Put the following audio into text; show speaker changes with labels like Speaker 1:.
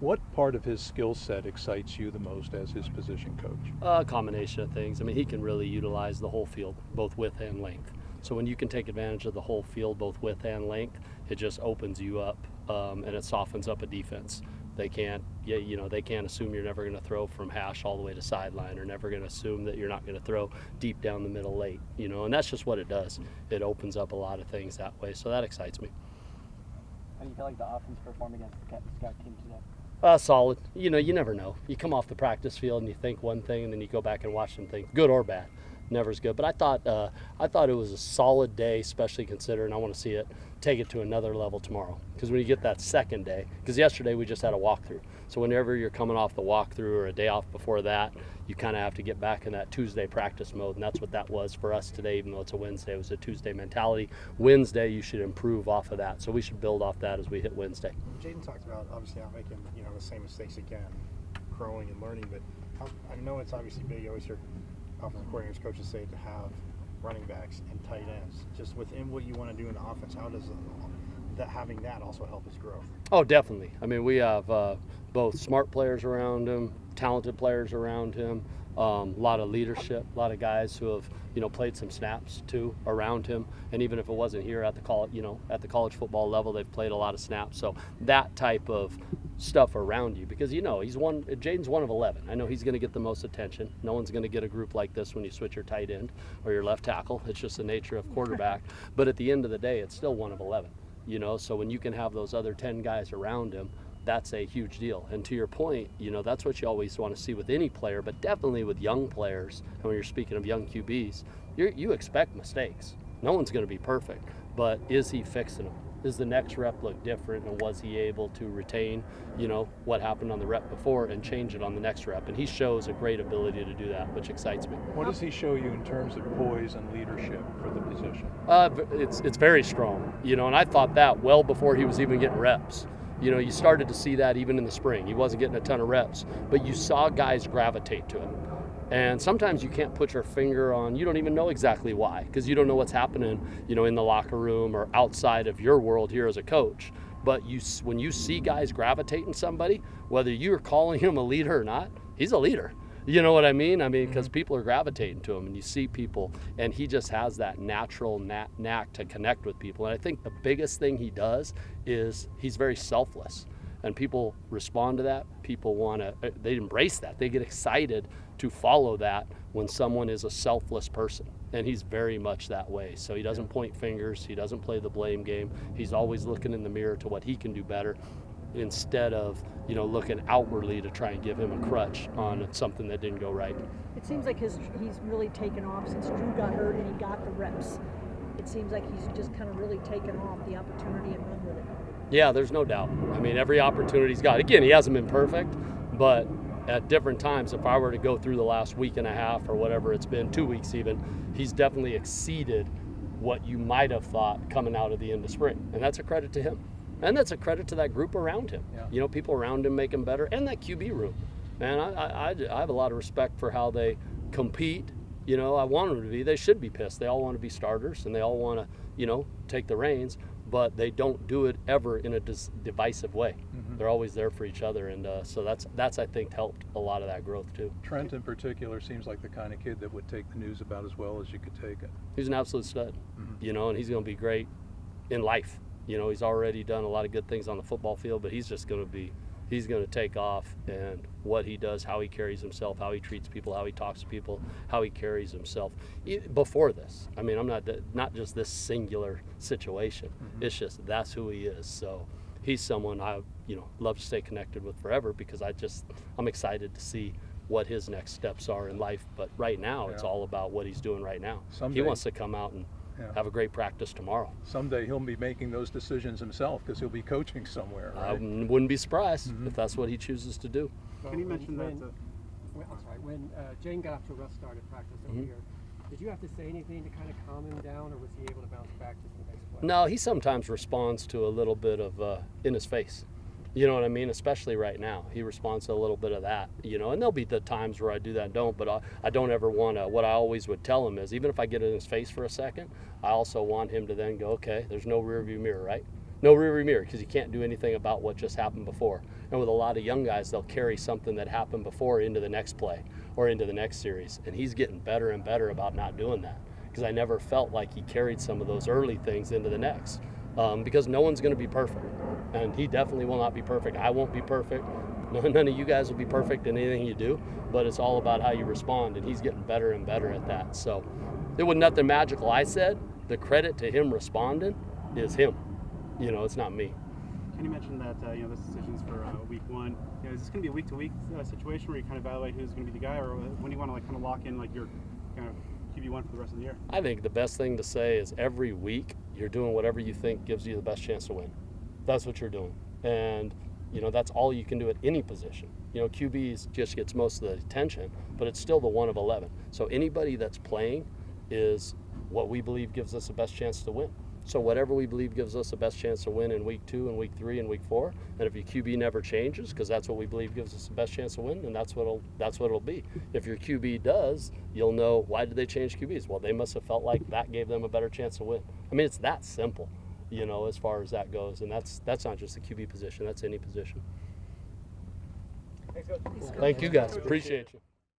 Speaker 1: What part of his skill set excites you the most as his position coach?
Speaker 2: A combination of things. I mean, he can really utilize the whole field, both width and length. So when you can take advantage of the whole field, both width and length, it just opens you up, and it softens up a defense. They can't, they can't assume you're never going to throw from hash all the way to sideline, or never going to assume that you're not going to throw deep down the middle late, and that's just what it does. It opens up a lot of things that way, so that excites me.
Speaker 3: How do you feel like the offense performed against the scout team today?
Speaker 2: Solid. You never know. You come off the practice field and you think one thing, and then you go back and watch them think, good or bad. Never's good. But I thought it was a solid day, especially considering I want to see it take it to another level tomorrow. Because when you get that second day, because yesterday we just had a walkthrough. So whenever you're coming off the walkthrough or a day off before that, you kind of have to get back in that Tuesday practice mode, and that's what that was for us today. Even though it's a Wednesday, it was a Tuesday mentality. Wednesday, you should improve off of that. So we should build off that as we hit Wednesday.
Speaker 4: Jaden talked about obviously not making the same mistakes again, growing and learning, but I know it's obviously big. You always hear offensive coordinators, coaches say to have running backs and tight ends. Just within what you want to do in the offense, how does having that also help his growth?
Speaker 2: Oh, definitely. I mean, we have both smart players around him, talented players around him, a lot of leadership, a lot of guys who have played some snaps too around him. And even if it wasn't here at the college football level, they've played a lot of snaps. So that type of stuff around you, because Jaden's one of 11. I know he's going to get the most attention. No one's going to get a group like this when you switch your tight end or your left tackle. It's just the nature of quarterback. But at the end of the day, it's still one of 11. So when you can have those other 10 guys around him, that's a huge deal. And to your point, that's what you always want to see with any player, but definitely with young players. And when you're speaking of young QBs, you expect mistakes. No one's going to be perfect, but is he fixing them? Does the next rep look different, and was he able to retain, what happened on the rep before and change it on the next rep? And he shows a great ability to do that, which excites me.
Speaker 1: What does he show you in terms of poise and leadership for the position?
Speaker 2: It's very strong, and I thought that well before he was even getting reps. You started to see that even in the spring. He wasn't getting a ton of reps, but you saw guys gravitate to him. And sometimes you can't put your finger on, you don't even know exactly why, because you don't know what's happening, in the locker room or outside of your world here as a coach. But when you see guys gravitating somebody, whether you're calling him a leader or not, he's a leader. You know what I mean? Because people are gravitating to him, and you see people, and he just has that natural knack to connect with people. And I think the biggest thing he does is he's very selfless. And people respond to that. People they embrace that. They get excited to follow that when someone is a selfless person. And he's very much that way. So he doesn't point fingers. He doesn't play the blame game. He's always looking in the mirror to what he can do better, instead of, looking outwardly to try and give him a crutch on something that didn't go right.
Speaker 5: It seems like he's really taken off since Drew got hurt and he got the reps. It seems like he's just kind of really taken off the opportunity and run with it.
Speaker 2: Yeah, there's no doubt. Every opportunity he's got. Again, he hasn't been perfect, but at different times, if I were to go through the last week and a half or whatever it's been, 2 weeks even, he's definitely exceeded what you might have thought coming out of the end of spring. And that's a credit to him. And that's a credit to that group around him. Yeah. People around him make him better, and that QB room. Man, I have a lot of respect for how they compete. I want them to be. They should be pissed. They all want to be starters, and they all want to, take the reins. But they don't do it ever in a divisive way. Mm-hmm. They're always there for each other, and so that's I think helped a lot of that growth too.
Speaker 1: Trent in particular seems like the kind of kid that would take the news about as well as you could take it.
Speaker 2: He's an absolute stud, and he's going to be great in life. He's already done a lot of good things on the football field, but he's going to take off, and what he does, how he carries himself, how he treats people, how he talks to people, how he carries himself. Before this, I'm not just this singular situation. Mm-hmm. It's just that's who he is. So he's someone I love to stay connected with forever, because I'm excited to see what his next steps are in life. But right now, it's all about what he's doing right now. Someday, he wants to come out and have a great practice tomorrow.
Speaker 1: Someday he'll be making those decisions himself, because he'll be coaching somewhere, right?
Speaker 2: I wouldn't be surprised if that's what he chooses to do.
Speaker 3: Can you mention that? When Jane got off to a rough start at practice over here, did you have to say anything to kind of calm him down, or was he able to bounce back to the next play?
Speaker 2: No, he sometimes responds to a little bit of in his face. You know what I mean? Especially right now. He responds to a little bit of that, and there'll be the times where I do that and don't, but I don't ever want to. What I always would tell him is, even if I get in his face for a second, I also want him to then go, okay, there's no rear view mirror, right? No rearview mirror, because you can't do anything about what just happened before. And with a lot of young guys, they'll carry something that happened before into the next play or into the next series. And he's getting better and better about not doing that, because I never felt like he carried some of those early things into the next. Because no one's going to be perfect, and he definitely will not be perfect. I won't be perfect. None of you guys will be perfect in anything you do, but it's all about how you respond, and he's getting better and better at that. So it was nothing magical. I said the credit to him responding is him. You know, it's not me.
Speaker 6: Kenny mentioned that this decision's for week one. Is this going to be a week-to-week situation where you kind of evaluate who's going to be the guy, or when do you want to kind of lock in your kind of QB1 for the rest of the year?
Speaker 2: I think the best thing to say is every week you're doing whatever you think gives you the best chance to win. That's what you're doing, and that's all you can do at any position. QBs just gets most of the attention, but it's still the 1 of 11. So anybody that's playing is what we believe gives us the best chance to win. So whatever we believe gives us the best chance to win in week 2 and week 3 and week 4, and if your QB never changes, because that's what we believe gives us the best chance to win, then that's what it'll be. If your QB does, you'll know, why did they change QBs? Well, they must have felt like that gave them a better chance to win. I mean, it's that simple, as far as that goes, and that's not just the QB position, that's any position.
Speaker 3: Thanks, Coach.
Speaker 2: Thank you guys, appreciate you.